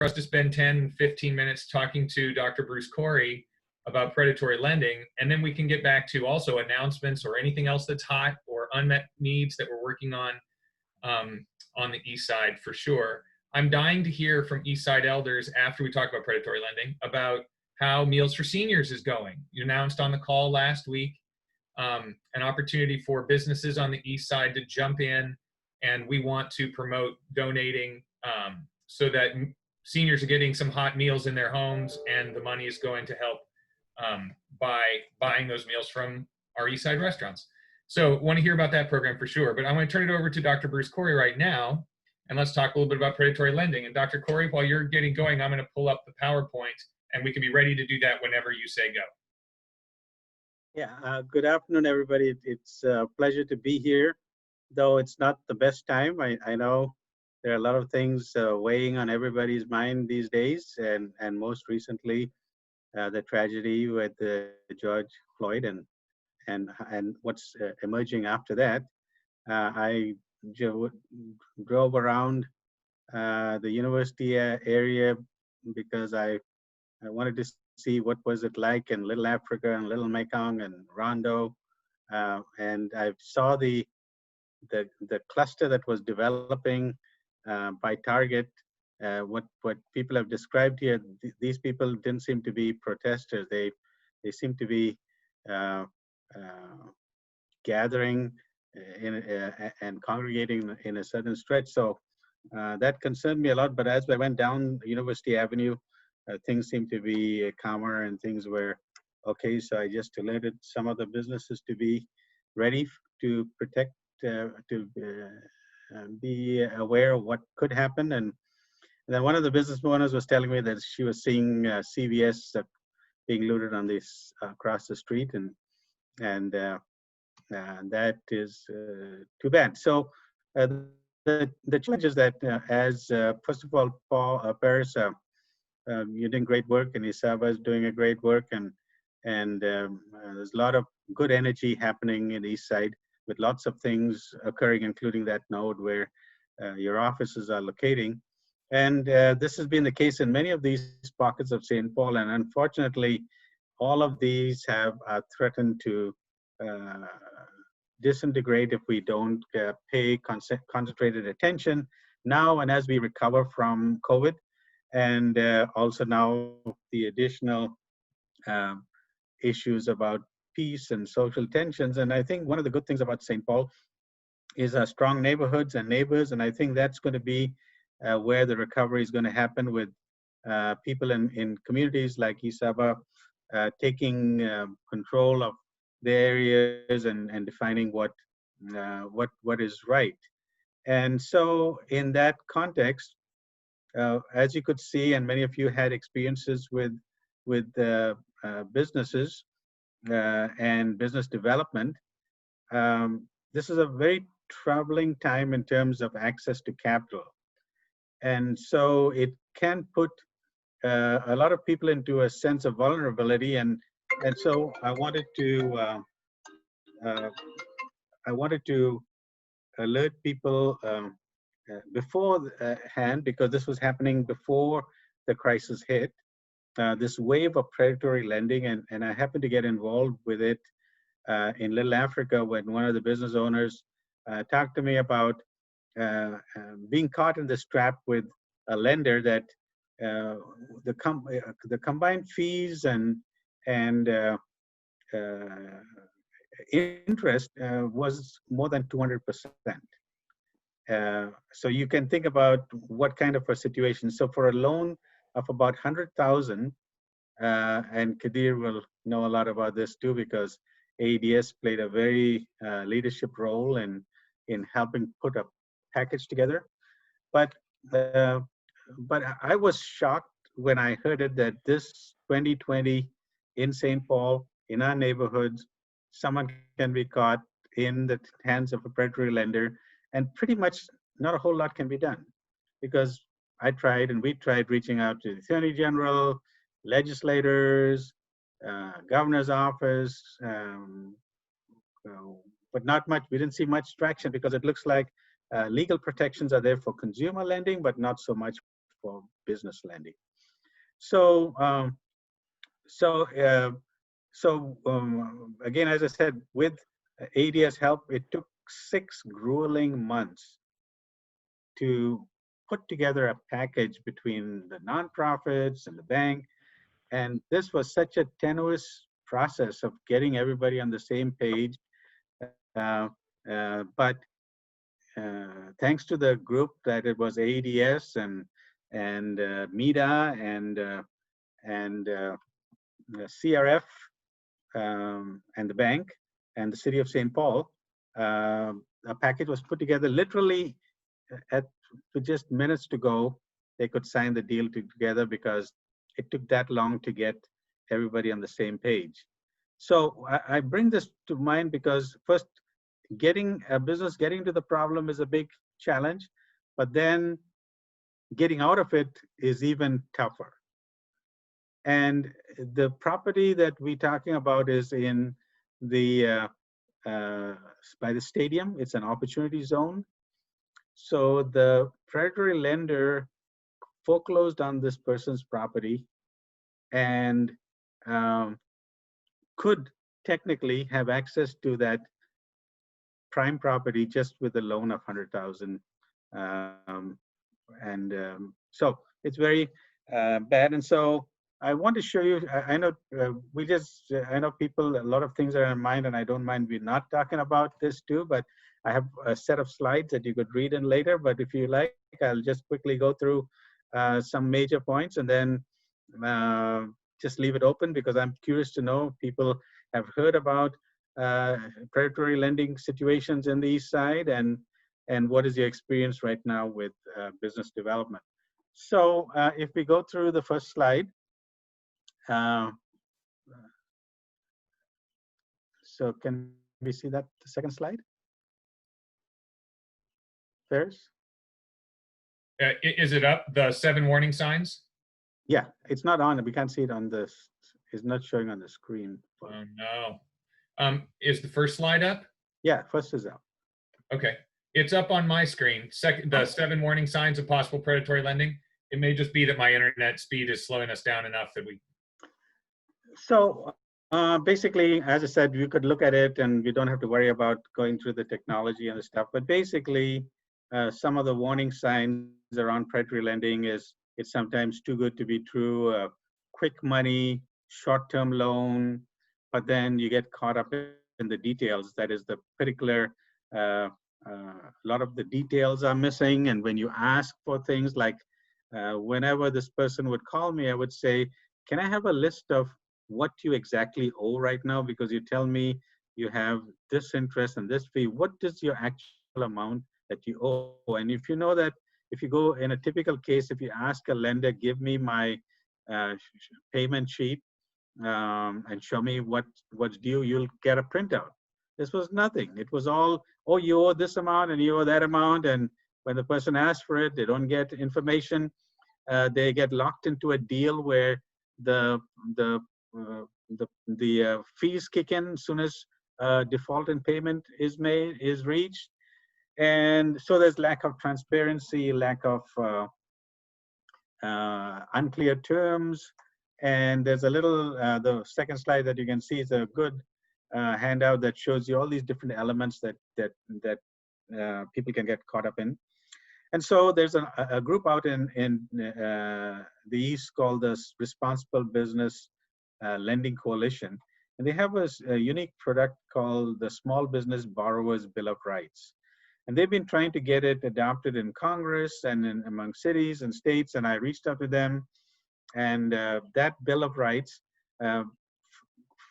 us to spend 10, 15 minutes talking to Dr. Bruce Corey about predatory lending, and then we can get back to also announcements or anything else that's hot or unmet needs that we're working on the East Side for sure. I'm dying to hear from East Side elders after we talk about predatory lending about how Meals for Seniors is going. You announced on the call last week an opportunity for businesses on the East Side to jump in, and we want to promote donating so that seniors are getting some hot meals in their homes, and the money is going to help by buying those meals from our East Side restaurants. So want to hear about that program for sure, but I want to turn it over to Dr. Bruce Corey right now, and let's talk a little bit about predatory lending. And Dr. Corey, while you're getting going, I'm going to pull up the PowerPoint, and we can be ready to do that whenever you say go. Yeah, good afternoon, everybody. It's a pleasure to be here, though it's not the best time. I know there are a lot of things weighing on everybody's mind these days, and most recently, the tragedy with George Floyd and what's emerging after that. I drove around the university area because I wanted to see what was it like in Little Africa and Little Mekong and Rondo, and I saw the cluster that was developing by Target. What people have described here, these people didn't seem to be protesters. They seem to be gathering and congregating in a certain stretch. So that concerned me a lot. But as I went down University Avenue, things seemed to be calmer and things were okay. So I just alerted some of the businesses to be ready to protect, to be aware of what could happen. And then one of the business owners was telling me that she was seeing CVS being looted on this across the street, and that is too bad. So the challenge is that as first of all, Paris, you're doing great work, and Isaba is doing a great work, and there's a lot of good energy happening in the East Side with lots of things occurring, including that node where your offices are locating. And this has been the case in many of these pockets of St. Paul, and unfortunately, all of these are threatened to disintegrate if we don't pay concentrated attention now and as we recover from COVID, and also now the additional issues about peace and social tensions. And I think one of the good things about St. Paul is our strong neighborhoods and neighbors, and I think that's going to be where the recovery is going to happen, with people in communities like Isaba taking control of the areas and defining what is right. And so in that context, as you could see, and many of you had experiences with businesses and business development, this is a very troubling time in terms of access to capital. And so it can put a lot of people into a sense of vulnerability. And so I wanted to alert people beforehand, because this was happening before the crisis hit, this wave of predatory lending. And I happened to get involved with it in Little Africa when one of the business owners talked to me about being caught in this trap with a lender that the combined fees and interest was more than 200%. So you can think about what kind of a situation. So for a loan of about 100,000, and Kadir will know a lot about this too, because AEDS played a very leadership role in helping put a package together. But I was shocked when I heard it that this 2020 in St. Paul, in our neighborhoods, someone can be caught in the hands of a predatory lender, and pretty much not a whole lot can be done, because I tried and we tried reaching out to the Attorney General, legislators, governor's office, but not much. We didn't see much traction, because it looks like legal protections are there for consumer lending, but not so much for business lending. So, so, uh, again, as I said, with ADS help, it took 6 grueling months to put together a package between the nonprofits and the bank. And this was such a tenuous process of getting everybody on the same page. Uh, but thanks to the group that it was ADS and MEDA and CRF and the bank and the city of St. Paul, a package was put together literally at with just minutes to go. They could sign the deal together because it took that long to get everybody on the same page. So I bring this to mind because first, getting a business getting to the problem is a big challenge, but then getting out of it is even tougher. And the property that we're talking about is in the by the stadium. It's an opportunity zone. So the predatory lender foreclosed on this person's property and um, could technically have access to that prime property just with a loan of 100,000. Um, and so it's very bad. And so I want to show you. I know I know people. A lot of things are in mind, and I don't mind we're not talking about this too. But I have a set of slides that you could read in later. But if you like, I'll just quickly go through some major points, and then uh, just leave it open because I'm curious to know if people have heard about predatory lending situations in the East Side, and what is your experience right now with business development. So if we go through the first slide, uh, so can we see that the second slide? Ferris? Is it up, the 7 warning signs? Yeah, it's not on. We can't see it on this. It's not showing on the screen. Oh, no. Is the first slide up? Yeah, first is up. Okay. It's up on my screen. The 7 warning signs of possible predatory lending. It may just be that my internet speed is slowing us down enough that we. So basically, as I said, you could look at it and we don't have to worry about going through the technology and the stuff. But basically, some of the warning signs around predatory lending is it's sometimes too good to be true, quick money, short-term loan, but then you get caught up in the details. That is the particular, a lot of the details are missing. And when you ask for things like, whenever this person would call me, I would say, can I have a list of what you exactly owe right now? Because you tell me you have this interest and this fee. What is your actual amount that you owe? And if you know that, if you go in a typical case, if you ask a lender, give me my payment sheet and show me what's due, you'll get a printout. This was nothing. It was all, oh, you owe this amount and you owe that amount. And when the person asks for it, they don't get information. They get locked into a deal where the fees kick in as soon as default in payment is reached, and so there's lack of transparency, lack of unclear terms, and there's a little the second slide that you can see is a good handout that shows you all these different elements that people can get caught up in. And so there's a group out in the East called the Responsible Business Lending Coalition. And they have a unique product called the Small Business Borrowers Bill of Rights. And they've been trying to get it adopted in Congress and among cities and states. And I reached out to them. And that Bill of Rights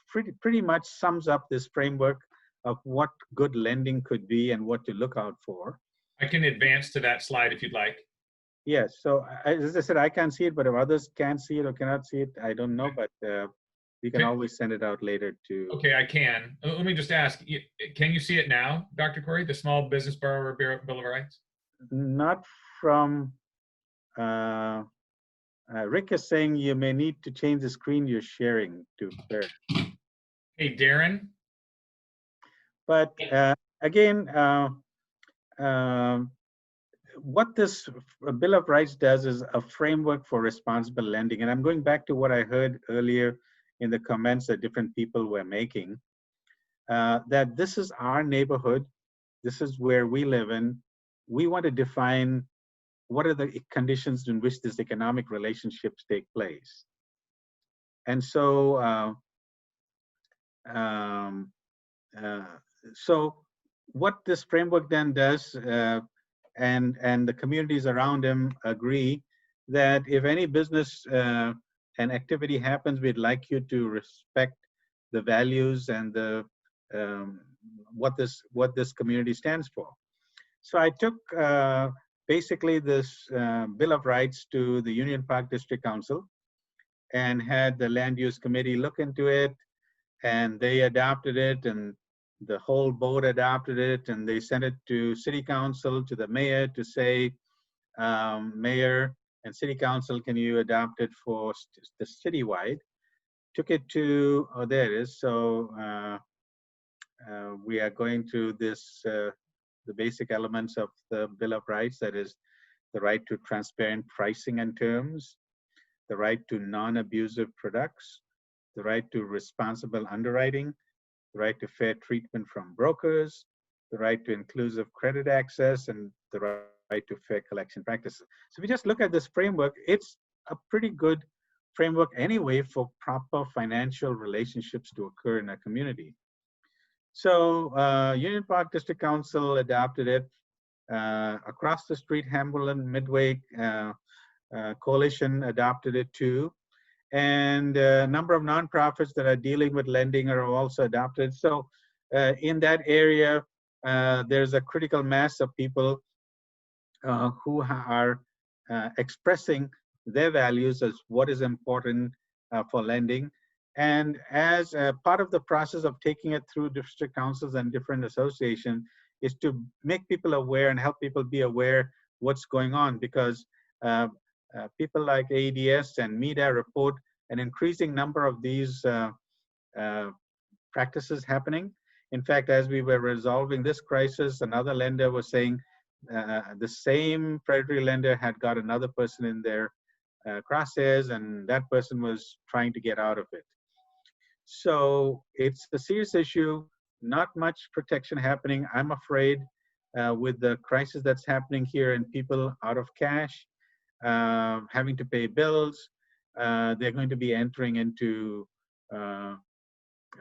pretty much sums up this framework of what good lending could be and what to look out for. I can advance to that slide if you'd like. Yes. So as I said, I can't see it, but if others can see it or cannot see it, I don't know. But we can always send it out later to. Okay, I can. Let me just ask, can you see it now, Dr. Corey, the Small Business Borrower Bill of Rights? Not from, Rick is saying you may need to change the screen you're sharing to fair. Hey, Darren? But again, what this Bill of Rights does is a framework for responsible lending. And I'm going back to what I heard earlier in the comments that different people were making, that this is our neighborhood. This is where we live in. We want to define what are the conditions in which these economic relationships take place. And um, uh, so what this framework then does, and the communities around him agree that if any business and activity happens, we'd like you to respect the values and the um, what this community stands for. So I took basically this Bill of Rights to the Union Park District Council and had the land use committee look into it, and they adopted it, and the whole board adopted it, and they sent it to city council, to the mayor, to say, mayor and city council, can you adopt it for the citywide? Took it to, oh, there it is. So we are going through this, the basic elements of the Bill of Rights, that is the right to transparent pricing and terms, the right to non-abusive products, the right to responsible underwriting, the right to fair treatment from brokers, the right to inclusive credit access, and the right to fair collection practices. So if we just look at this framework, it's a pretty good framework anyway for proper financial relationships to occur in a community. So Union Park District Council adopted it. Across the street, Hamilton Midway Coalition adopted it too. And a number of nonprofits that are dealing with lending are also adopted. So in that area, there's a critical mass of people who are expressing their values as what is important for lending. And as part of the process of taking it through district councils and different associations is to make people aware and help people be aware what's going on, because people like AEDS and MEDA report an increasing number of these uh, practices happening. In fact, as we were resolving this crisis, another lender was saying the same predatory lender had got another person in their crosshairs, and that person was trying to get out of it. So it's a serious issue, not much protection happening, I'm afraid, with the crisis that's happening here and people out of cash, having to pay bills. They're going to be entering into uh,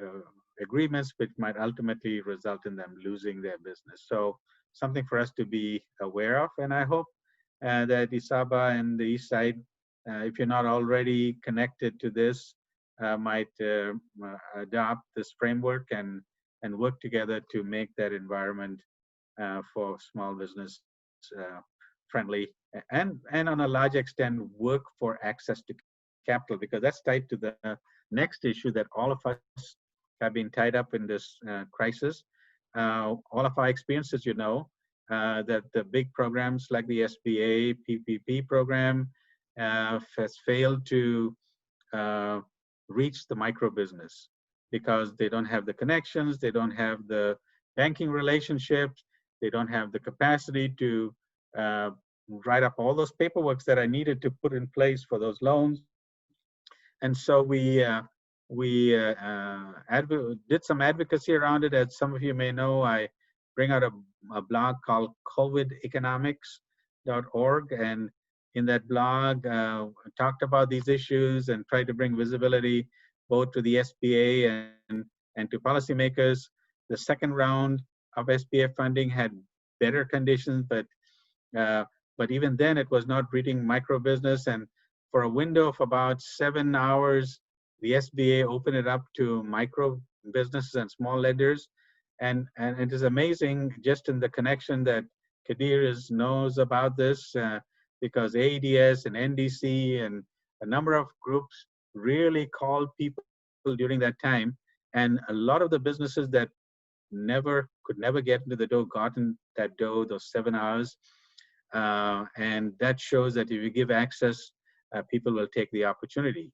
uh, agreements which might ultimately result in them losing their business. So something for us to be aware of. And I hope that Isaba and the East Side, if you're not already connected to this, might adopt this framework and work together to make that environment for small business friendly, and on a large extent work for access to capital, because that's tied to the next issue that all of us have been tied up in this crisis. All of our experiences, that the big programs like the SBA PPP program has failed to uh, reach the micro business because they don't have the connections, they don't have the banking relationships, they don't have the capacity to uh, write up all those paperworks that I needed to put in place for those loans. And so we did some advocacy around it. As some of you may know, I bring out a blog called covideconomics.org, and in that blog, talked about these issues and tried to bring visibility both to the SBA and to policymakers. The second round of SBA funding had better conditions, uh, but even then it was not reaching micro business. And for a window of about 7 hours, the SBA opened it up to micro businesses and small lenders. And it is amazing just in the connection that Kadir knows about this, because AEDS and NDC and a number of groups really called people during that time. And a lot of the businesses that could never get into the door got in that door those 7 hours. And that shows that if you give access, people will take the opportunity.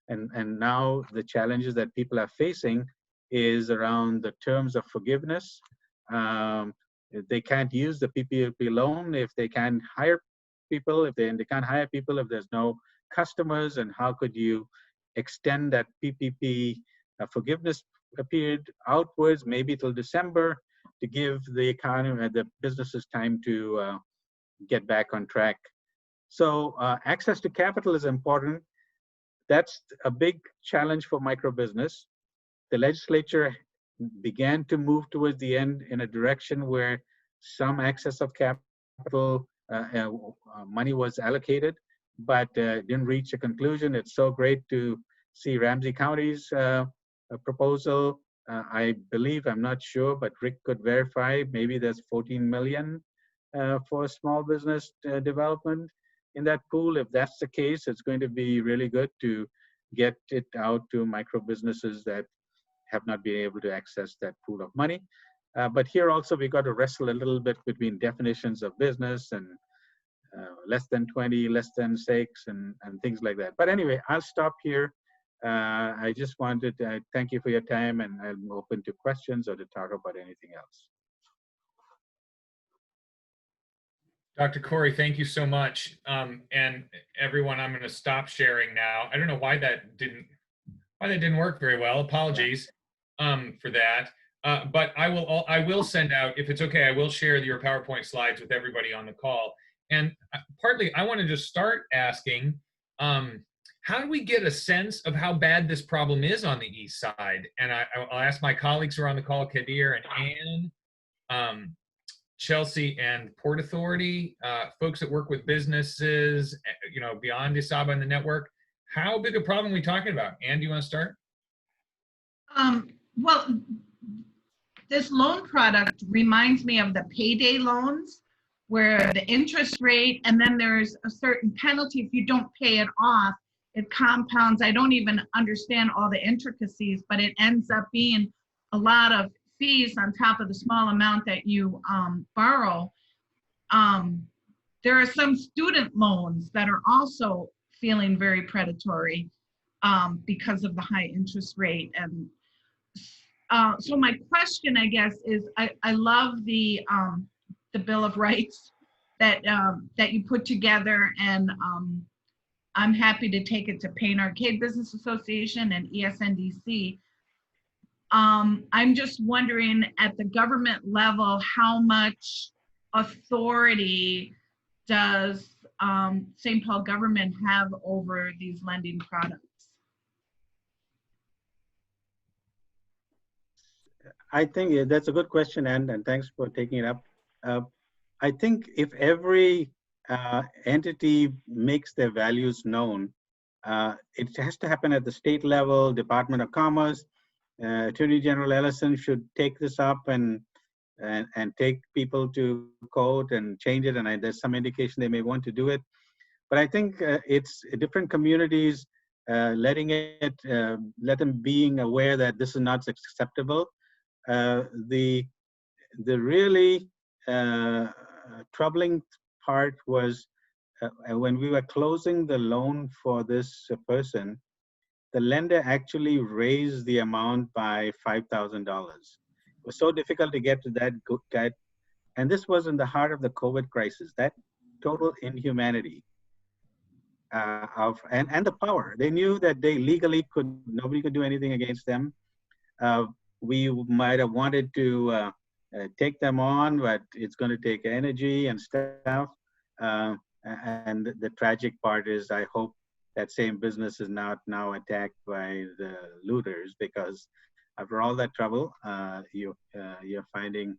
And now the challenges that people are facing is around the terms of forgiveness. Um, if they can't use the PPP loan, if they can't hire people, if they can't hire people, if there's no customers, and how could you extend that PPP forgiveness period outwards, maybe till December, to give the economy, the businesses time to get back on track. So access to capital is important. That's a big challenge for micro business. The legislature began to move towards the end in a direction where some access of capital money was allocated, but didn't reach a conclusion. It's so great to see Ramsey County's proposal. I believe, I'm not sure, but Rick could verify, maybe there's 14 million for small business development in that pool. If that's the case, it's going to be really good to get it out to micro businesses that have not been able to access that pool of money. But here also, we got to wrestle a little bit between definitions of business and less than 20, less than 6, and things like that. But anyway, I'll stop here. I just wanted to thank you for your time, and I'm open to questions or to talk about anything else. Dr. Corey, thank you so much. And everyone, I'm going to stop sharing now. I don't know why that didn't work very well. Apologies for that. But I will send out, if it's okay, I will share your PowerPoint slides with everybody on the call. And partly, I want to just start asking, how do we get a sense of how bad this problem is on the East Side? And I'll ask my colleagues who are on the call, Kadir and Ann, Chelsea and Port Authority, folks that work with businesses, beyond ISABA and the network. How big a problem are we talking about? Ann, do you want to start? Well, this loan product reminds me of the payday loans, where the interest rate, and then there's a certain penalty if you don't pay it off. It compounds. I don't even understand all the intricacies, but it ends up being a lot of fees on top of the small amount that you borrow. There are some student loans that are also feeling very predatory because of the high interest rate. And so my question, I guess, is I love the Bill of Rights that you put together, and I'm happy to take it to Payne Arcade Business Association and ESNDC. I'm just wondering, at the government level, how much authority does St. Paul government have over these lending products? I think that's a good question, and thanks for taking it up. I think if every entity makes their values known, it has to happen at the state level. Department of Commerce, Attorney General Ellison should take this up and take people to court and change it. And there's some indication they may want to do it. But I think it's different communities let them being aware that this is not acceptable. The really troubling part was when we were closing the loan for this person, the lender actually raised the amount by $5,000. It was so difficult to get to that, and this was in the heart of the COVID crisis. That total inhumanity and the power. They knew that they legally nobody could do anything against them. We might have wanted to take them on, but it's going to take energy and stuff. And the tragic part is, I hope that same business is not now attacked by the looters, because after all that trouble, you're finding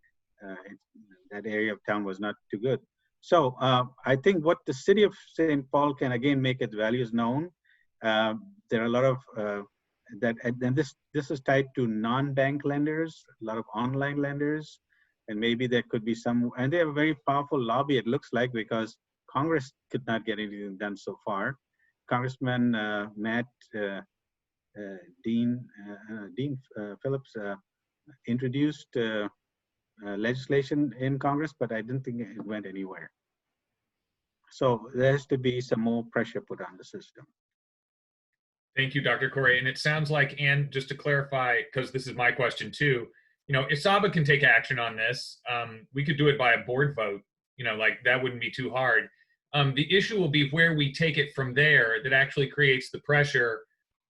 that area of town was not too good. So I think what the city of St. Paul can again make its values known. There are a lot of and this is tied to non-bank lenders, a lot of online lenders, and maybe there could be some, and they have a very powerful lobby, it looks like, because Congress could not get anything done so far. Congressman Matt Dean Phillips introduced legislation in Congress, but I didn't think it went anywhere. So there has to be some more pressure put on the system. Thank you, Dr. Corey. And it sounds like, Ann, just to clarify, because this is my question too, if Saba can take action on this, we could do it by a board vote. Like that wouldn't be too hard. The issue will be where we take it from there that actually creates the pressure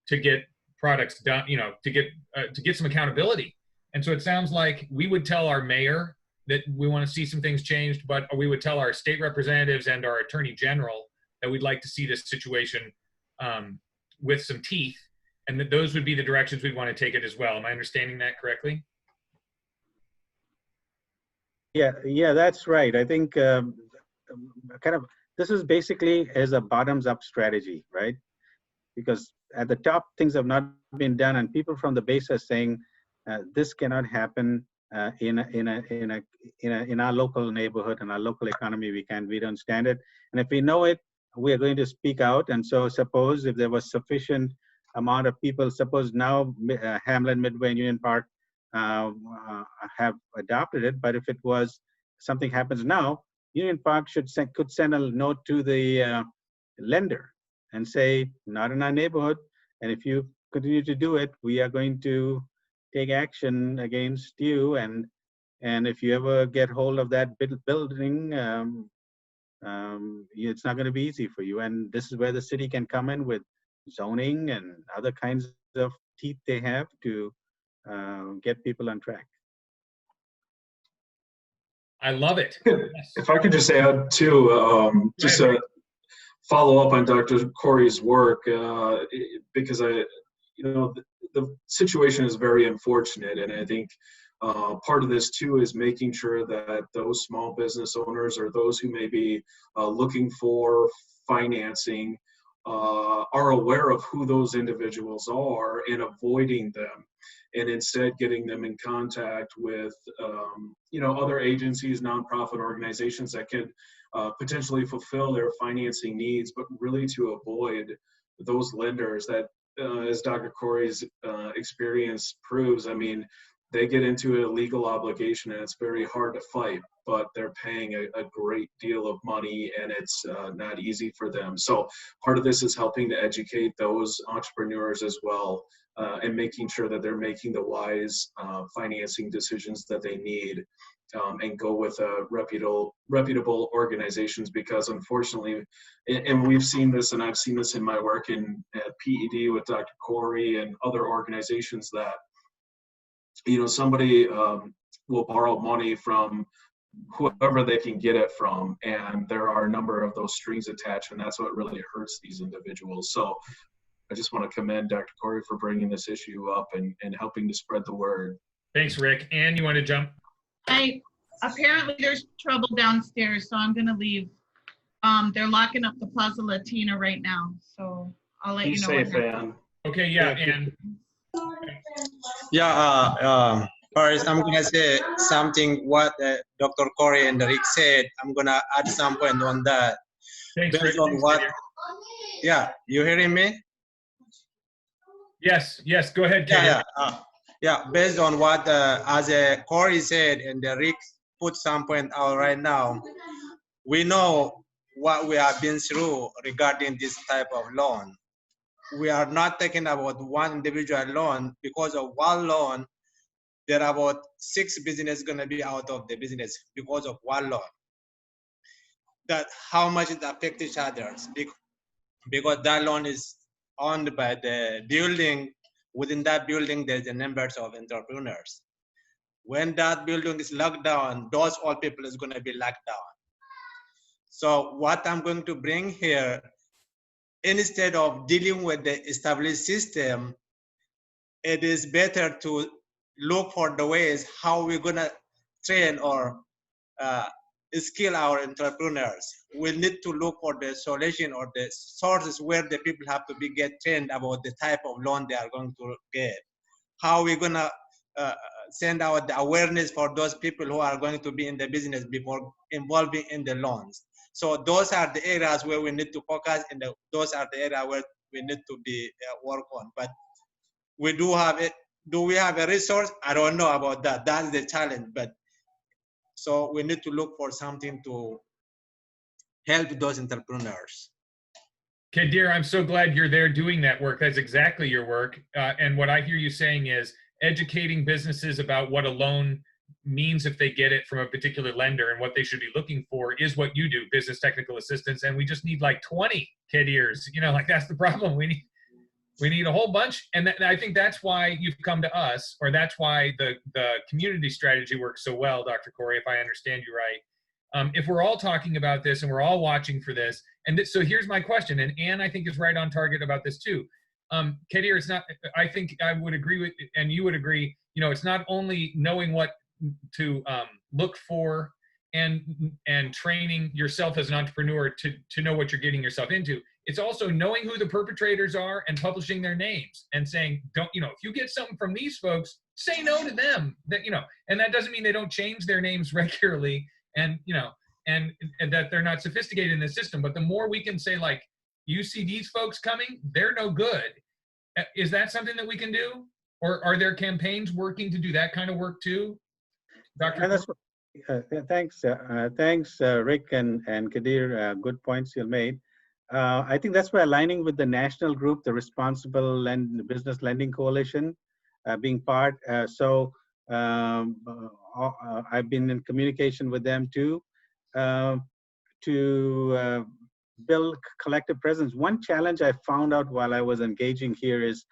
to get products done, to get some accountability. And so it sounds like we would tell our mayor that we want to see some things changed, but we would tell our state representatives and our attorney general that we'd like to see this situation with some teeth, and that those would be the directions we'd want to take it as well. Am I understanding that correctly? Yeah, that's right. I think kind of this is basically as a bottoms-up strategy, right? Because at the top, things have not been done, and people from the base are saying this cannot happen in our local neighborhood and our local economy. We don't stand it, and if we know it, we are going to speak out. And so, suppose if there was sufficient amount of people, suppose now Hamlin, Midway, and Union Park have adopted it, but if it was something happens now, Union Park could send a note to the lender and say, not in our neighborhood, and if you continue to do it, we are going to take action against you, and if you ever get hold of that building, it's not going to be easy for you. And this is where the city can come in with zoning and other kinds of teeth they have to get people on track. I love it. If I could just add too, just a follow up on Dr. Corey's work, because the situation is very unfortunate, and I think part of this too is making sure that those small business owners or those who may be looking for financing are aware of who those individuals are and avoiding them, and instead getting them in contact with other agencies, nonprofit organizations that could potentially fulfill their financing needs, but really to avoid those lenders that, as Dr. Corey's experience proves, I mean, they get into a legal obligation and it's very hard to fight, but they're paying a great deal of money and it's not easy for them. So part of this is helping to educate those entrepreneurs as well, and making sure that they're making the wise financing decisions that they need, and go with reputable organizations, because unfortunately, and we've seen this, and I've seen this in my work at PED with Dr. Corey and other organizations, that somebody will borrow money from whoever they can get it from, and there are a number of those strings attached, and that's what really hurts these individuals. So I just want to commend Dr. Corey for bringing this issue up and helping to spread the word. Thanks, Rick. Ann, you want to jump? Apparently there's trouble downstairs, so I'm gonna leave. They're locking up the Plaza Latina right now, so I'll let you know. Be safe, Ann. Okay, yeah, Ann. Yeah, first I'm gonna say something what Dr. Corey and Rick said. I'm gonna add some point on that. Thanks, Rick. Yeah, you hearing me? Yes, go ahead, Katie. Yeah, based on what as Corey said and Rick put some point out right now, we know what we have been through regarding this type of loan. We are not talking about one individual loan. Because of one loan, there are about 6 businesses going to be out of the business because of one loan. That how much it affects each other, because that loan is owned by the building. Within that building, there's the numbers of entrepreneurs. When that building is locked down, those all people is going to be locked down. So what I'm going to bring here, instead of dealing with the established system, it is better to look for the ways how we're going to train or skill our entrepreneurs. We need to look for the solution or the sources where the people have to get trained about the type of loan they are going to get. How we're going to send out the awareness for those people who are going to be in the business before involving in the loans. So those are the areas where we need to focus, and those are the areas where we need to be work on. But we do have it. Do we have a resource? I don't know about that. That's the challenge. But so we need to look for something to help those entrepreneurs. Kadir, I'm so glad you're there doing that work. That's exactly your work. And what I hear you saying is educating businesses about what a loan means if they get it from a particular lender and what they should be looking for is what you do, business technical assistance. And we just need like 20 kid ears, like that's the problem. We need a whole bunch. And I think that's why you've come to us, or that's why the community strategy works so well, Dr. Corey, if I understand you right. If we're all talking about this and we're all watching for this, so here's my question, and Ann, I think, is right on target about this too. Kadir, it's not, I think I would agree with, and you would agree, it's not only knowing what to look for and training yourself as an entrepreneur to know what you're getting yourself into. It's also knowing who the perpetrators are and publishing their names and saying, don't, if you get something from these folks, say no to them. That, and that doesn't mean they don't change their names regularly and that they're not sophisticated in the system. But the more we can say, like, you see these folks coming, they're no good. Is that something that we can do? Or are there campaigns working to do that kind of work too? Dr. Thanks, Rick and Kadir. Good points you made. I think that's why aligning with the national group, the Responsible Business Lending Coalition, being part. I've been in communication with them too, to build collective presence. One challenge I found out while I was engaging here is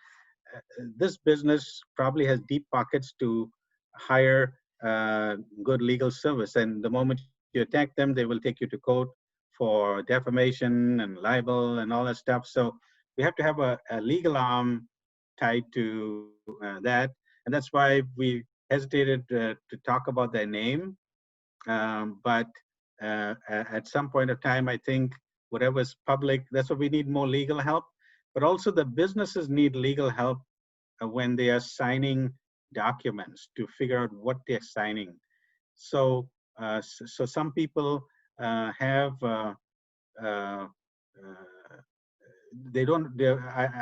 this business probably has deep pockets to hire good legal service. And the moment you attack them, they will take you to court for defamation and libel and all that stuff. So we have to have a legal arm tied to that. And that's why we hesitated to talk about their name. But at some point of time, I think whatever's public, that's what we need, more legal help. But also the businesses need legal help when they are signing documents to figure out what they're signing. So some people have I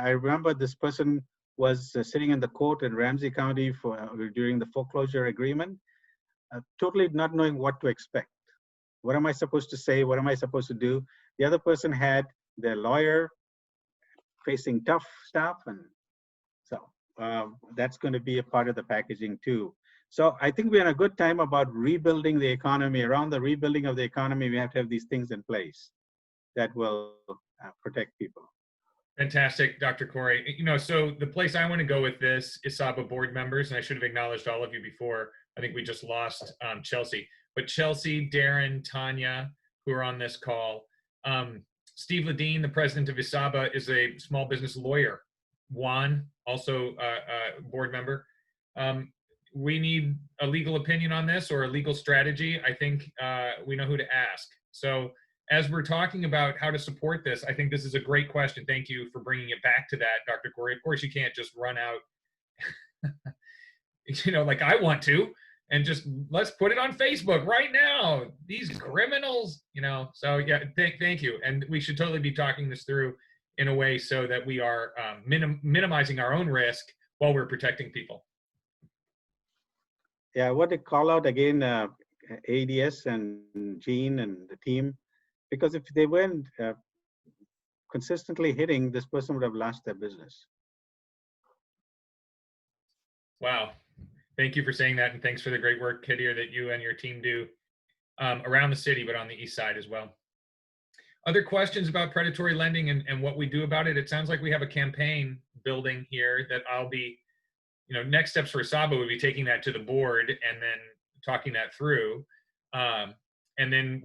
remember this person was sitting in the court in Ramsey County during the foreclosure agreement, totally not knowing what to expect. What am I supposed to say? What am I supposed to do? The other person had their lawyer facing tough stuff, and so that's going to be a part of the packaging too. So I think we're in a good time about rebuilding the economy. Around the rebuilding of the economy, we have to have these things in place that will protect people. Fantastic, Dr. Corey. So the place I want to go with this is ISABA board members, and I should have acknowledged all of you before. I think we just lost Chelsea. But Chelsea, Darren, Tanya, who are on this call. Steve Ledeen, the president of ISABA, is a small business lawyer. Juan, also a board member. We need a legal opinion on this or a legal strategy. I think we know who to ask. So as we're talking about how to support this, I think this is a great question. Thank you for bringing it back to that, Dr. Corey. Of course, you can't just run out, like I want to, and just let's put it on Facebook right now. These criminals, So yeah, thank you. And we should totally be talking this through in a way so that we are minimizing our own risk while we're protecting people. Yeah, I want to call out again ADS and Gene and the team, because if they weren't consistently hitting, this person would have lost their business. Wow. Thank you for saying that, and thanks for the great work, Kadir, that you and your team do around the city, but on the east side as well. Other questions about predatory lending and what we do about it? It sounds like we have a campaign building here that I'll be, next steps for ISABA would be taking that to the board and then talking that through. And then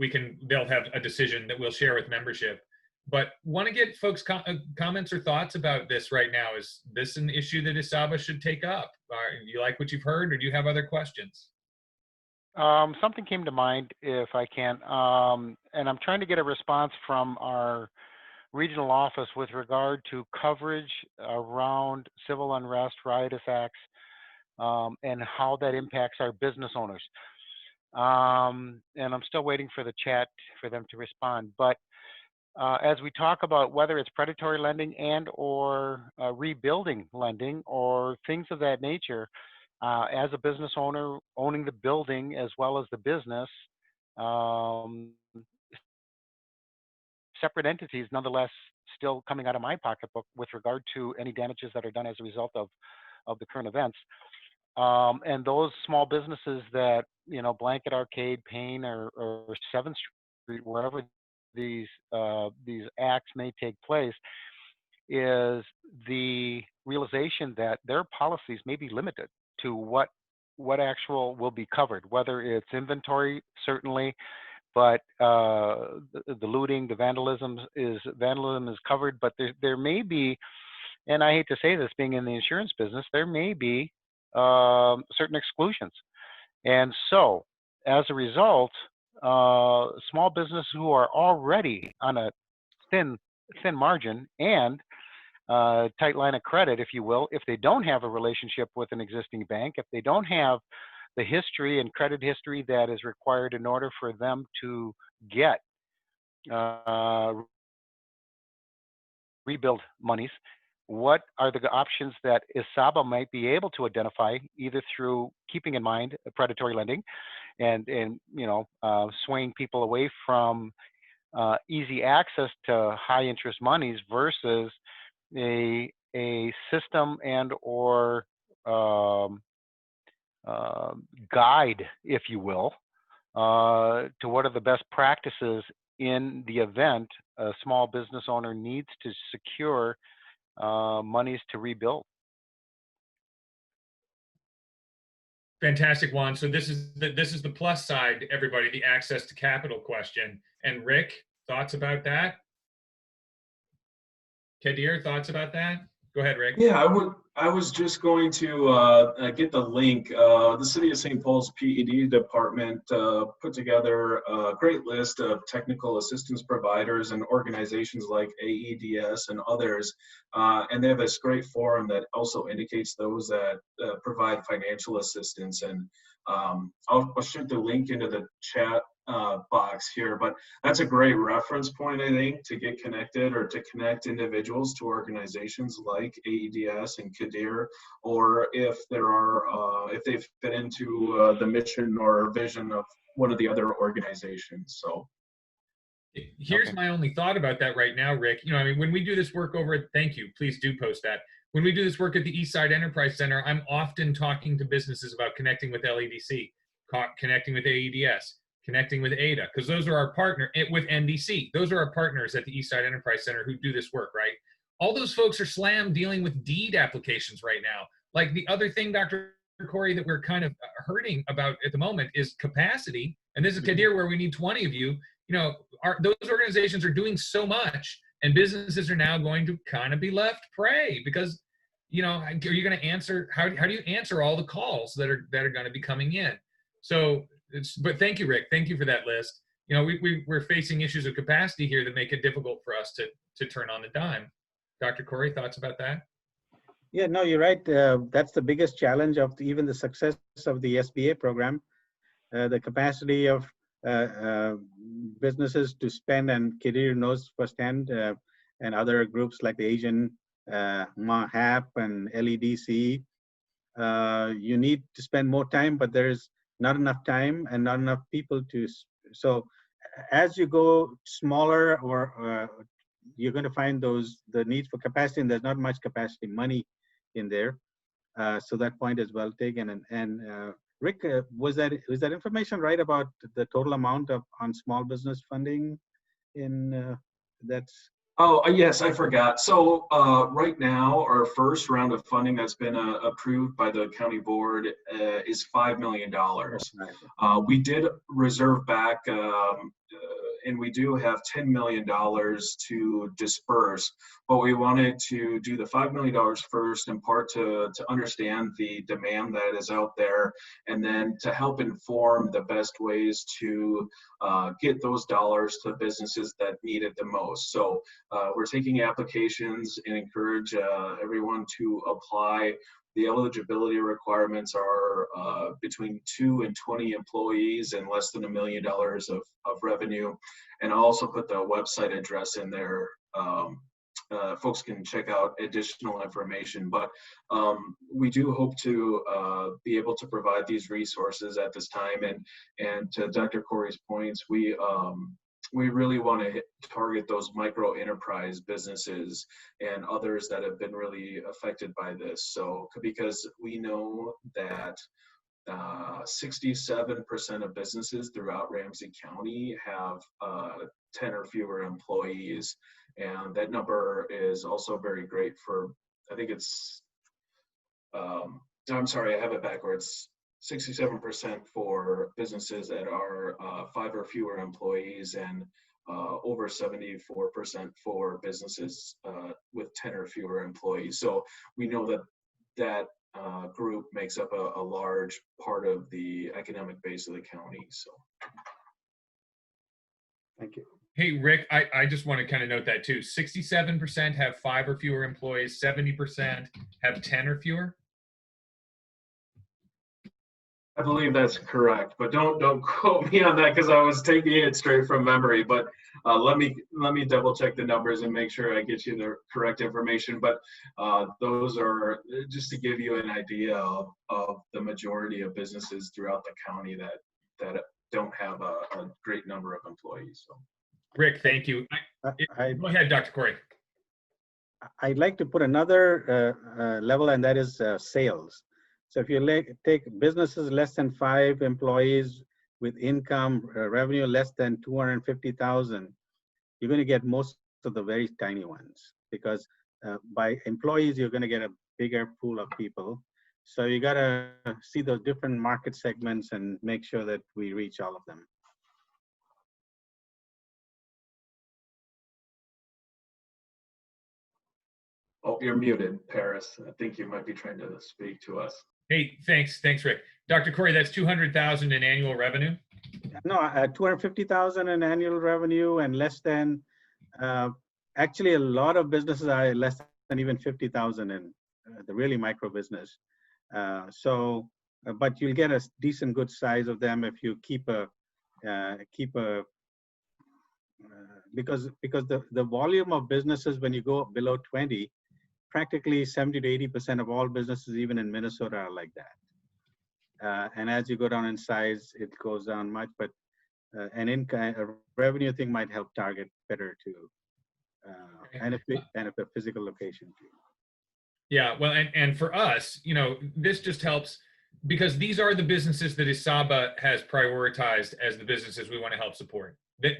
they'll have a decision that we'll share with membership. But want to get folks' comments or thoughts about this right now. Is this an issue that ISABA should take up? Do you like what you've heard, or do you have other questions? Something came to mind, if I can, and I'm trying to get a response from our regional office with regard to coverage around civil unrest, riot effects, and how that impacts our business owners. And I'm still waiting for the chat for them to respond. But as we talk about whether it's predatory lending and or rebuilding lending or things of that nature, as a business owner owning the building as well as the business, separate entities nonetheless still coming out of my pocketbook with regard to any damages that are done as a result of the current events. And those small businesses that, Blanket Arcade, Payne, or 7th Street, wherever these acts may take place, is the realization that their policies may be limited to what actual will be covered, whether it's inventory, certainly, but the looting, the vandalism is covered, but there may be, and I hate to say this, being in the insurance business, there may be certain exclusions. And so, as a result, small businesses who are already on a thin margin and tight line of credit, if you will, if they don't have a relationship with an existing bank, if they don't have the history and credit history that is required in order for them to get rebuild monies, what are the options that ISABA might be able to identify, either through keeping in mind predatory lending and swaying people away from easy access to high interest monies versus a system and or guide, if you will, to what are the best practices in the event a small business owner needs to secure monies to rebuild. Fantastic, Juan. So this is the plus side, everybody, the access to capital question. And Rick, thoughts about that? Kadir, thoughts about that? Go ahead, Rick. Yeah, I was just going to get the link. The City of St. Paul's PED department put together a great list of technical assistance providers and organizations like AEDS and others, and they have this great forum that also indicates those that provide financial assistance. And I'll shoot the link into the chat box here, but that's a great reference point, I think, to get connected or to connect individuals to organizations like AEDS and Kadir, or if there are if they fit into the mission or vision of one of the other organizations. So here's my only thought about that right now, Rick. When we do this work over at, thank you, please do post that. When we do this work at the Eastside Enterprise Center, I'm often talking to businesses about connecting with LEDC, connecting with AEDS, connecting with ADA, because those are our partner with NDC. Those are our partners at the Eastside Enterprise Center who do this work, right? All those folks are slammed dealing with deed applications right now. Like, the other thing, Dr. Corey, that we're kind of hurting about at the moment is capacity. And this is Kadir, where we need 20 of you. Those organizations are doing so much, and businesses are now going to kind of be left prey because, are you going to answer? How do you answer all the calls that are going to be coming in? So, but thank you, Rick. Thank you for that list. We're facing issues of capacity here that make it difficult for us to turn on the dime. Dr. Corey, thoughts about that? Yeah, no, you're right. That's the biggest challenge of even the success of the SBA program, the capacity of businesses to spend, and Kadir knows firsthand, and other groups like the Asian MAHAP and LEDC. You need to spend more time, but there's not enough time and not enough people to. So as you go smaller, or you're going to find the need for capacity, and there's not much capacity money in there. So that point is well taken. And Rick, was that information right about the total amount on small business funding in that's? Oh, yes, I forgot. So right now, our first round of funding that's been approved by the county board is $5 million. We did reserve back, and we do have $10 million to disperse, but we wanted to do the $5 million first, in part to understand the demand that is out there, and then to help inform the best ways to get those dollars to businesses that need it the most. So we're taking applications and encourage everyone to apply. The eligibility requirements are between 2 and 20 employees and less than $1 million of revenue. And I'll also put the website address in there. Folks can check out additional information, but we do hope to be able to provide these resources at this time. And to Dr. Corey's points, we we really want to target those micro enterprise businesses and others that have been really affected by this. So because we know that 67% of businesses throughout Ramsey County have 10 or fewer employees. And that number is also very great for, I think it's, I'm sorry, I have it backwards. 67% for businesses that are 5 or fewer employees, and over 74% for businesses with 10 or fewer employees. So we know that that group makes up a large part of the economic base of the county. So, Thank you. Hey, Rick, I just want to kind of note that too. 67% have 5 or fewer employees, 70% have 10 or fewer. I believe that's correct, but don't quote me on that because I was taking it straight from memory. But let me double check the numbers and make sure I get you the correct information. But those are just to give you an idea of the majority of businesses throughout the county that don't have a great number of employees. So, Rick, thank you. Go ahead, Dr. Corey. I'd like to put another level, and that is sales. So if you take businesses less than 5 employees with income revenue less than 250,000, you're going to get most of the very tiny ones, because by employees you're going to get a bigger pool of people. So you got to see those different market segments and make sure that we reach all of them. oh, you're muted, Paris. I think you might be trying to speak to us. Hey, thanks, Rick. Dr. Corey, that's 200,000 in annual revenue. No, 250,000 in annual revenue and less than. Actually, a lot of businesses are less than even 50,000 in the really micro business. But you'll get a decent good size of them if you keep a because the volume of businesses when you go below 20. Practically 70 to 80% of all businesses, even in Minnesota, are like that. And as you go down in size, it goes down much. But a revenue thing might help target better too, and a physical location too. Yeah, well, and for us, this just helps because these are the businesses that ISABA has prioritized as the businesses we want to help support.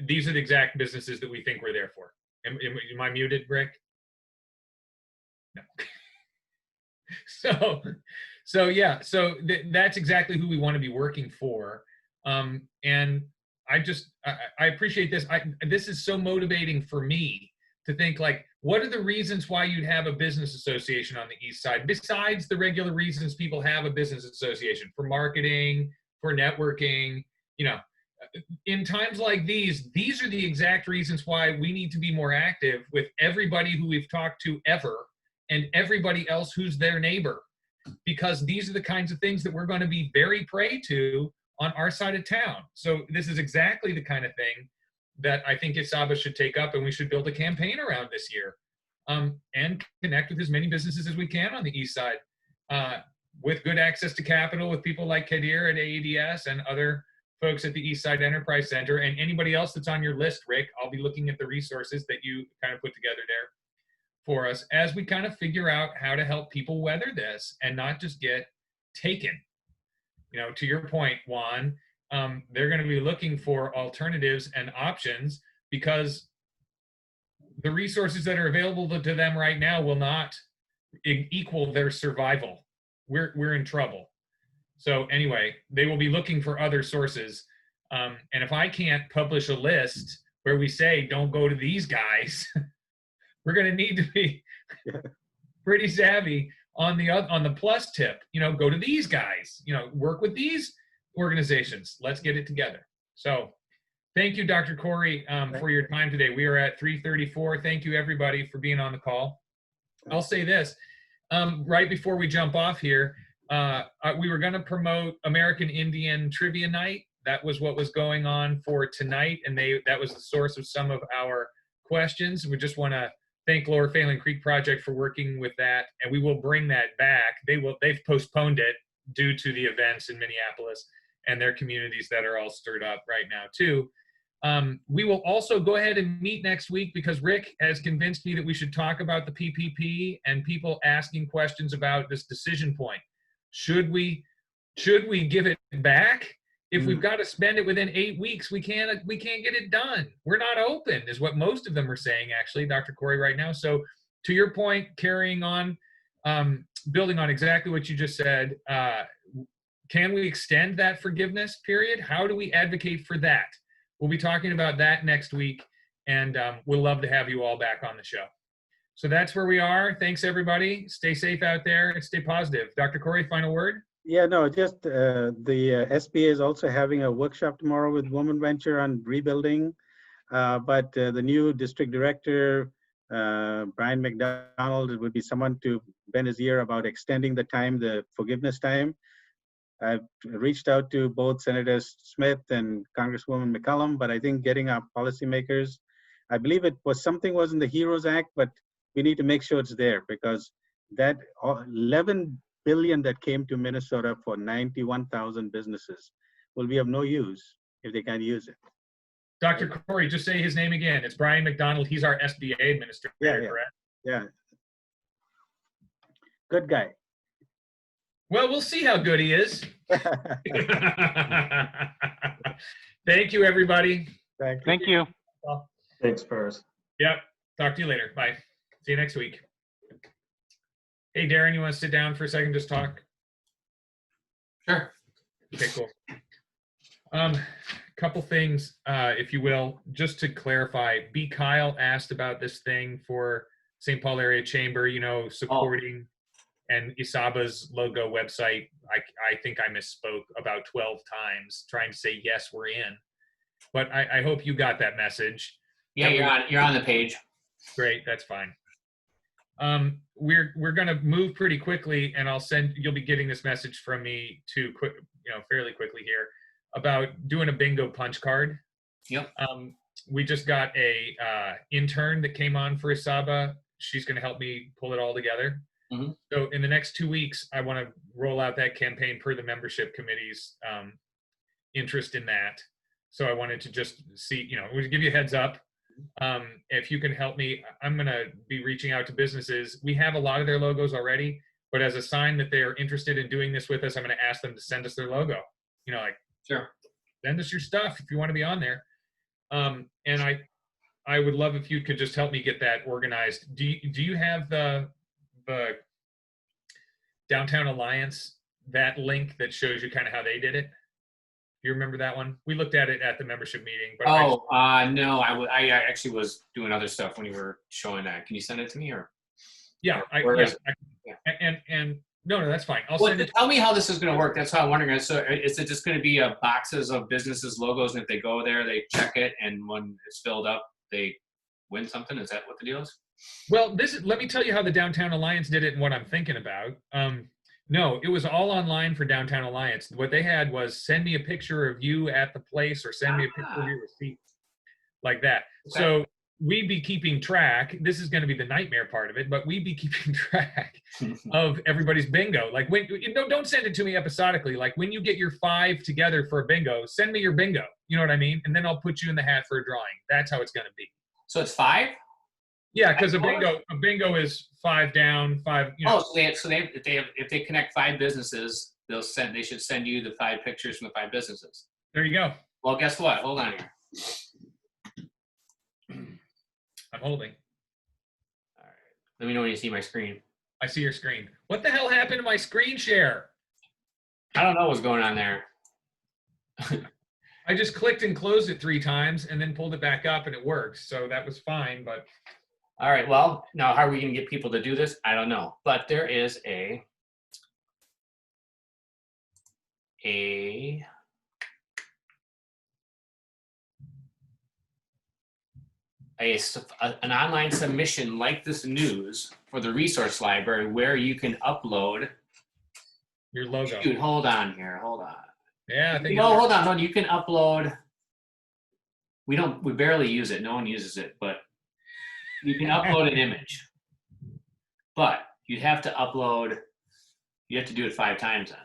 These are the exact businesses that we think we're there for. Am I muted, Rick? No. That's exactly who we want to be working for. And I appreciate this. This is so motivating for me to think, like, what are the reasons why you'd have a business association on the East Side besides the regular reasons people have a business association? For marketing, for networking. In times like these are the exact reasons why we need to be more active with everybody who we've talked to ever and everybody else who's their neighbor, because these are the kinds of things that we're going to be very prey to on our side of town. So this is exactly the kind of thing that I think ISABA should take up, and we should build a campaign around this year, and connect with as many businesses as we can on the East Side, with good access to capital, with people like Kadir at AEDS and other folks at the East Side Enterprise Center, and anybody else that's on your list, Rick. I'll be looking at the resources that you kind of put together there for us as we kind of figure out how to help people weather this and not just get taken. To your point, Juan, they're going to be looking for alternatives and options because the resources that are available to them right now will not equal their survival. We're in trouble. So anyway, they will be looking for other sources. And if I can't publish a list where we say, don't go to these guys, we're going to need to be pretty savvy on the plus tip. Go to these guys. Work with these organizations. Let's get it together. So, thank you, Dr. Corey, for your time today. We are at 3:34. Thank you, everybody, for being on the call. I'll say this right before we jump off here. We were going to promote American Indian Trivia Night. That was what was going on for tonight, and that was the source of some of our questions. We just want to thank Lower Phelan Creek Project for working with that, and we will bring that back. They've postponed it due to the events in Minneapolis and their communities that are all stirred up right now too. We will also go ahead and meet next week because Rick has convinced me that we should talk about the PPP and people asking questions about this decision point. Should we give it back? If we've got to spend it within 8 weeks, we can't get it done. We're not open, is what most of them are saying, actually, Dr. Corey, right now. So to your point, carrying on, building on exactly what you just said, can we extend that forgiveness period? How do we advocate for that? We'll be talking about that next week, and we'll love to have you all back on the show. So that's where we are. Thanks, everybody. Stay safe out there and stay positive. Dr. Corey, final word? Yeah, no, just the SBA is also having a workshop tomorrow with Women Venture on rebuilding. But the new district director, Brian McDonald, would be someone to bend his ear about extending the time, the forgiveness time. I've reached out to both Senator Smith and Congresswoman McCollum, but I think getting our policymakers, I believe it was something was in the HEROES Act, but we need to make sure it's there because that 11 billion that came to Minnesota for 91,000 businesses will be of no use if they can't use it. Dr. Corey, just say his name again. It's Brian McDonald. He's our SBA administrator, correct? Yeah. Good guy. Well, we'll see how good he is. Thank you, everybody. Thank you. Thanks, Paris. Yep. Talk to you later. Bye. See you next week. Hey, Darren, you want to sit down for a second, just talk? Sure. Okay, cool. Couple things, if you will, just to clarify. B. Kyle asked about this thing for St. Paul Area Chamber, supporting and Isaba's logo website. I think I misspoke about 12 times trying to say, yes, we're in. But I hope you got that message. Yeah, you're on the page. Great, that's fine. We're gonna move pretty quickly, and you'll be getting this message from me too, fairly quickly here about doing a bingo punch card. Yep. We just got a intern that came on for Isaba. She's gonna help me pull it all together. Mm-hmm. So in the next 2 weeks, I want to roll out that campaign per the membership committee's interest in that. So I wanted to just see, we'll give you a heads up. If you can help me, I'm going to be reaching out to businesses. We have a lot of their logos already, but as a sign that they're interested in doing this with us, I'm going to ask them to send us their logo. Sure. Send us your stuff if you want to be on there. And I would love if you could just help me get that organized. Do you have the Downtown Alliance, that link that shows you kind of how they did it? You remember that one? We looked at it at the membership meeting. But no, I actually was doing other stuff when you were showing that. Can you send it to me or? Yeah, no, that's fine. I'll send it. Tell me how this is going to work. That's how I'm wondering. So is it just going to be boxes of businesses' logos, and if they go there, they check it, and when it's filled up, they win something? Is that what the deal is? Well, let me tell you how the Downtown Alliance did it and what I'm thinking about. No, it was all online for Downtown Alliance. What they had was send me a picture of you at the place or send me a picture of your receipt, like that. Okay. So we'd be keeping track. This is going to be the nightmare part of it, but we'd be keeping track of everybody's bingo. Like don't send it to me episodically. Like when you get your 5 together for a bingo, send me your bingo. You know what I mean? And then I'll put you in the hat for a drawing. That's how it's going to be. So it's 5? Yeah, because a bingo is 5 down, 5. If they connect 5 businesses, they should send you the 5 pictures from the 5 businesses. There you go. Well, guess what? Hold on here. I'm holding. All right. Let me know when you see my screen. I see your screen. What the hell happened to my screen share? I don't know what's going on there. I just clicked and closed it 3 times and then pulled it back up and it works. So that was fine, but. All right, well, now how are we going to get people to do this? I don't know. But there is an online submission like this news for the resource library where you can upload your logo. Dude, hold on here. Hold on. Yeah, I think. No, hold on. You can upload. We barely use it. No one uses it, but you can upload an image. But you have to do it 5 times then.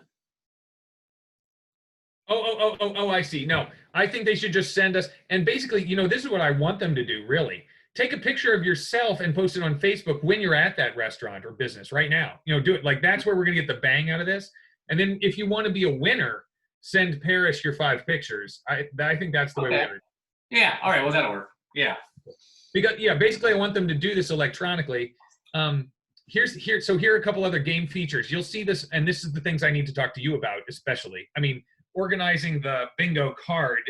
I see. No, I think they should just send us, and basically, this is what I want them to do, really. Take a picture of yourself and post it on Facebook when you're at that restaurant or business right now. Do it. Like, that's where we're going to get the bang out of this. And then if you want to be a winner, send Parrish your 5 pictures. I think that's the way Okay. we're Yeah. All right. Well, that'll work. Yeah. Because basically I want them to do this electronically. So here are a couple other game features. You'll see this, and this is the things I need to talk to you about, especially. I mean, organizing the bingo card,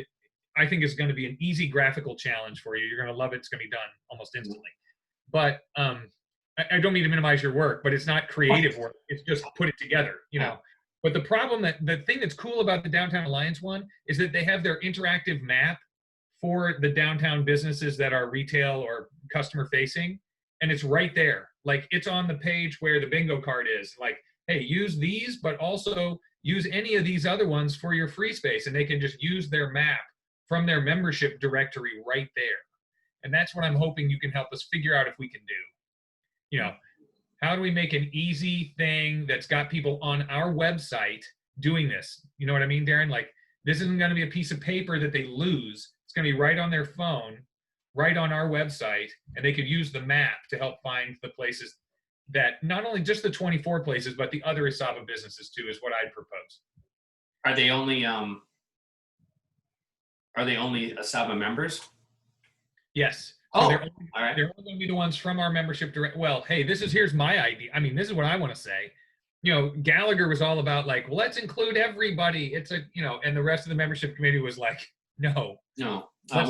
I think, is going to be an easy graphical challenge for you. You're going to love it. It's going to be done almost instantly. But I don't mean to minimize your work, but it's not creative work. It's just put it together, But the problem the thing that's cool about the Downtown Alliance one is that they have their interactive map for the downtown businesses that are retail or customer facing, and it's right there. Like, it's on the page where the bingo card is. Like, hey, use these, but also use any of these other ones for your free space, and they can just use their map from their membership directory right there. And that's what I'm hoping you can help us figure out if we can do. How do we make an easy thing that's got people on our website doing this? You know what I mean, Darren? Like, this isn't going to be a piece of paper that they lose. It's going to be right on their phone, right on our website, and they could use the map to help find the places that, not only just the 24 places, but the other Isaba businesses too, is what I'd propose. Are they only Asaba members? Yes. Oh, So all right. they're only going to be the ones from our membership direct. Well, hey, here's my idea. I mean, this is what I want to say. Gallagher was all about, like, well, let's include everybody. It's and the rest of the membership committee was like, no. Well,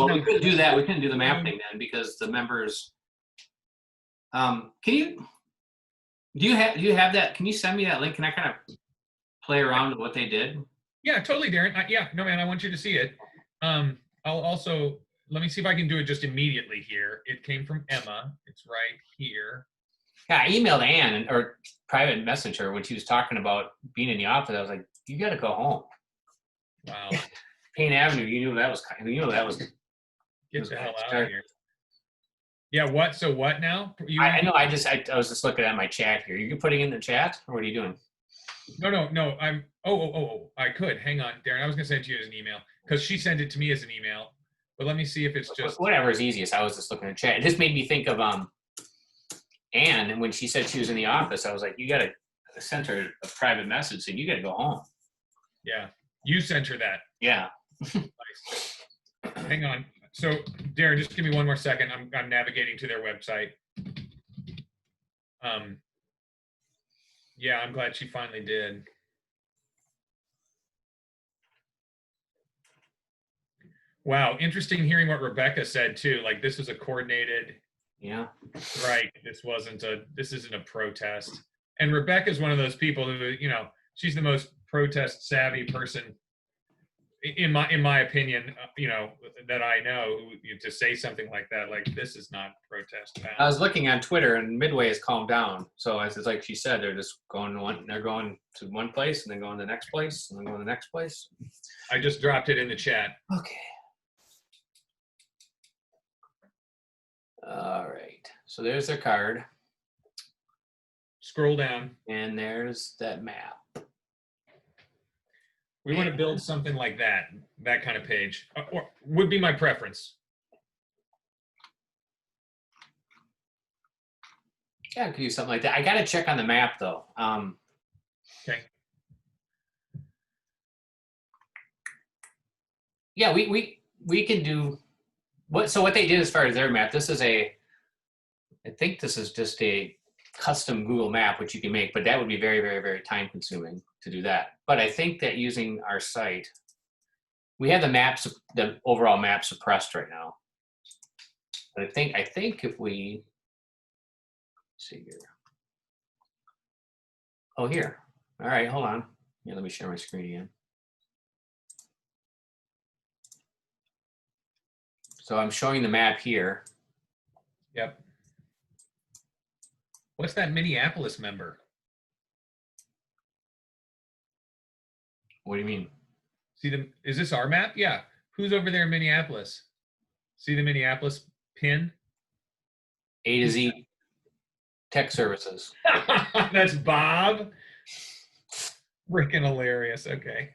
we couldn't do that. We couldn't do the map thing then, because the members. Do you have that? Can you send me that link? Can I kind of play around with what they did? Yeah, totally, Darren. No, man, I want you to see it. I'll also, let me see if I can do it just immediately here. It came from Emma. It's right here. Yeah, I emailed Ann or private message her when she was talking about being in the office. I was like, you got to go home. Wow. Payne Avenue, you knew that was. Get the hell out of here. Yeah, what? So what now? I know. I was just looking at my chat here. You putting in the chat, or what are you doing? No. I'm. I could. Hang on, Darren. I was gonna send it to you as an email because she sent it to me as an email. But let me see if it's just whatever is easiest. I was just looking at chat. It just made me think of Ann, and when she said she was in the office, I was like, you got to send her a private message saying you got to go home. Yeah, you sent her that. Yeah. Nice. Hang on. So, Darren, just give me one more second. I'm navigating to their website. Yeah, I'm glad she finally did. Wow, interesting hearing what Rebecca said too. Like, this was a coordinated. Yeah. Right. This isn't a protest. And Rebecca's one of those people who, she's the most protest savvy person in my opinion, that I know, to say something like that. Like, this is not protest bound. I was looking on Twitter, and Midway has calmed down. So it's like she said, they're just going to one place, and then going to the next place, and then going to the next place. I just dropped it in the chat. Okay. All right. So there's their card. Scroll down. And there's that map. We want to build something like that kind of page, or would be my preference. Yeah, I could do something like that. I got to check on the map though. Okay. Yeah, we can do what they did as far as their map. I think this is just a custom Google map, which you can make, but that would be very, very, very time consuming to do that. But I think that using our site, we have the overall map suppressed right now. But I think if we, let's see here. Oh, here. All right, hold on. Yeah, let me share my screen again. So I'm showing the map here. Yep. What's that Minneapolis member? What do you mean? Is this our map? Yeah. Who's over there in Minneapolis? See the Minneapolis pin? A to Z Tech Services. That's Bob. Freaking hilarious. Okay.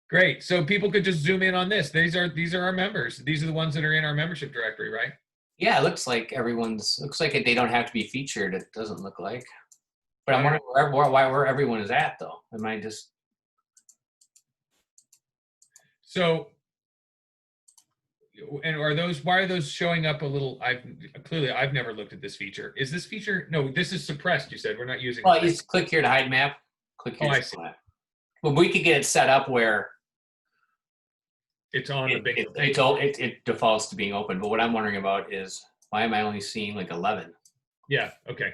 Great. So people could just zoom in on this. These are our members. These are the ones that are in our membership directory, right? Yeah, it looks like looks like they don't have to be featured. It doesn't look like. But I'm wondering where everyone is at, though. Am I just? So, and why are those showing up a little? I've never looked at this feature. Is this feature? No, this is suppressed. You said we're not using. Well, you just click here to hide map. Click here. Oh, I see. Well, we could get it set up where it's on the bingo. It defaults to being open. But what I'm wondering about is why am I only seeing like 11? Yeah. Okay.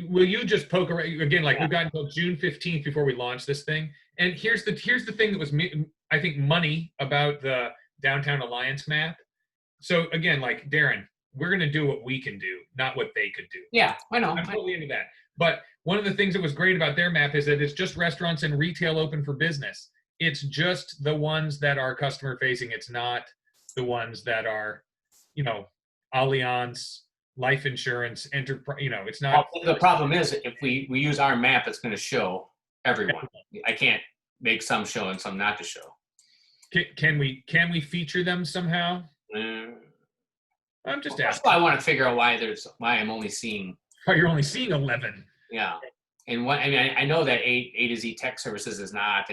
Will you just poke around again? Like we've got until June 15th before we launch this thing. And here's the thing that was, I think, money about the Downtown Alliance map. So again, like Darren, we're going to do what we can do, not what they could do. Yeah, I know. I'm totally into that. But one of the things that was great about their map is that it's just restaurants and retail open for business. It's just the ones that are customer facing. It's not the ones that are, Allianz, life insurance, enterprise, it's not. Well, the problem is if we use our map, it's going to show everyone. I can't make some show and some not to show. Can we feature them somehow? I'm just asking. That's why I want to figure out why I'm only seeing. Oh, you're only seeing 11. Yeah, and I know that A to Z Tech Services is not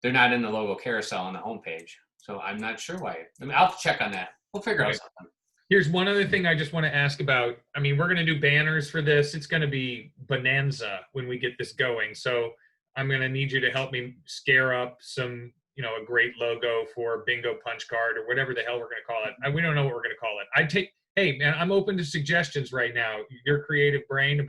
they're not in the logo carousel on the homepage, so I'm not sure why. I'll check on that. We'll figure out something. Here's one other thing I just want to ask about. We're going to do banners for this. It's going to be bonanza when we get this going. So I'm going to need you to help me scare up some, a great logo for Bingo Punch Card or whatever the hell we're going to call it. We don't know what we're going to call it. Hey man, I'm open to suggestions right now. Your creative brain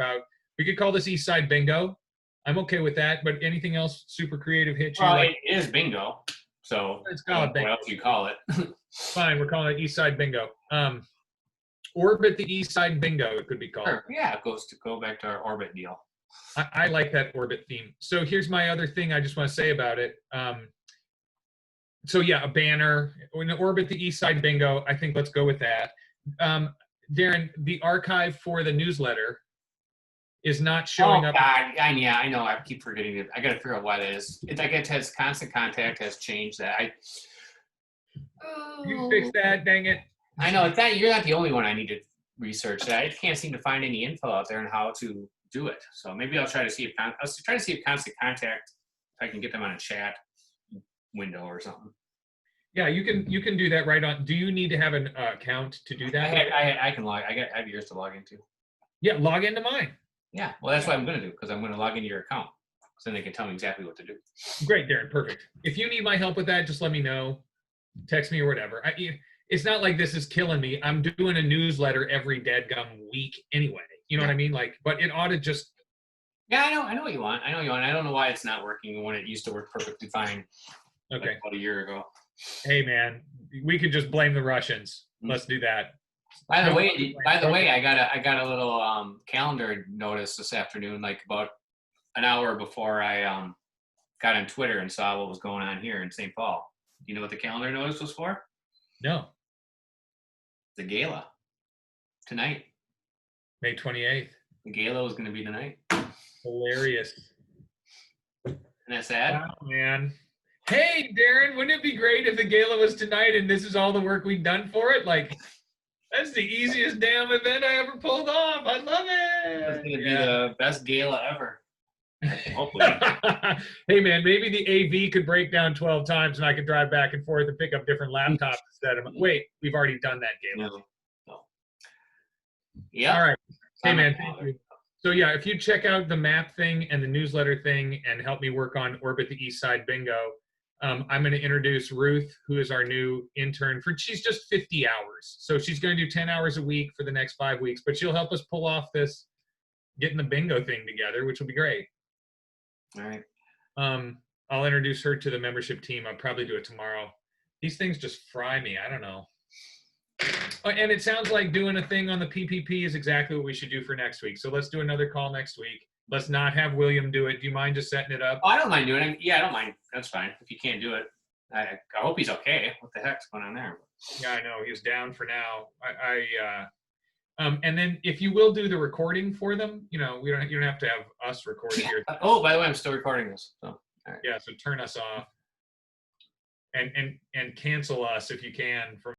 we could call this East Side Bingo. I'm okay with that, but anything else super creative hit you? Well, it is bingo. So let's call it bingo. What else do you call it? Fine, we're calling it East Side Bingo. Orbit the East Side Bingo, it could be called. Sure. Yeah, it goes to go back to our orbit deal. I like that orbit theme. So here's my other thing I just want to say about it. So yeah, a banner, when Orbit the East Side Bingo, I think let's go with that. Darren, the archive for the newsletter is not showing up. Oh God, I know. I keep forgetting it. I got to figure out why that is. I guess it has Constant Contact has changed that. You fix that, dang it. I know you're not the only one I need to research that. I can't seem to find any info out there on how to do it. So maybe I'll try to see if Constant Contact, if I can get them on a chat window or something. Yeah, you can do that right on. Do you need to have an account to do that? I can log. I have yours to log into. Yeah, log into mine. Yeah, well, that's what I'm going to do because I'm going to log into your account. So then they can tell me exactly what to do. Great, Darren. Perfect. If you need my help with that, just let me know. Text me or whatever. It's not like this is killing me. I'm doing a newsletter every dadgum week anyway. You know what I mean? But it ought to just. Yeah, I know what you want. I don't know why it's not working when it used to work perfectly fine. Okay. Like about a year ago. Hey man, we could just blame the Russians. Let's do that. By the way, I got a little calendar notice this afternoon, like about an hour before I got on Twitter and saw what was going on here in St. Paul. Do you know what the calendar notice was for? No. The gala tonight. May 28th. The gala was going to be tonight. Hilarious. Isn't that sad? Wow, man. Hey, Darren, wouldn't it be great if the gala was tonight and this is all the work we've done for it? That's the easiest damn event I ever pulled off. I love it. That's going to be the best gala ever. Hopefully. Hey, man, maybe the AV could break down 12 times and I could drive back and forth and pick up different laptops instead of. Wait, we've already done that gala. No. Yeah. All right. Hey, man, thank you. So, yeah, if you check out the map thing and the newsletter thing and help me work on Orbit the East Side Bingo, I'm going to introduce Ruth, who is our new intern. She's just 50 hours. So she's going to do 10 hours a week for the next 5 weeks. But she'll help us pull off this, getting the bingo thing together, which will be great. All right. I'll introduce her to the membership team. I'll probably do it tomorrow. These things just fry me. I don't know. Oh, and it sounds like doing a thing on the PPP is exactly what we should do for next week. So let's do another call next week. Let's not have William do it. Do you mind just setting it up? Oh, I don't mind doing it. Yeah, I don't mind. That's fine. If you can't do it, I hope he's okay. What the heck's going on there? Yeah, I know. He's down for now. And then if you will do the recording for them, you don't have to have us record here. Oh, by the way, I'm still recording this. So Yeah, so turn us off and cancel us if you can from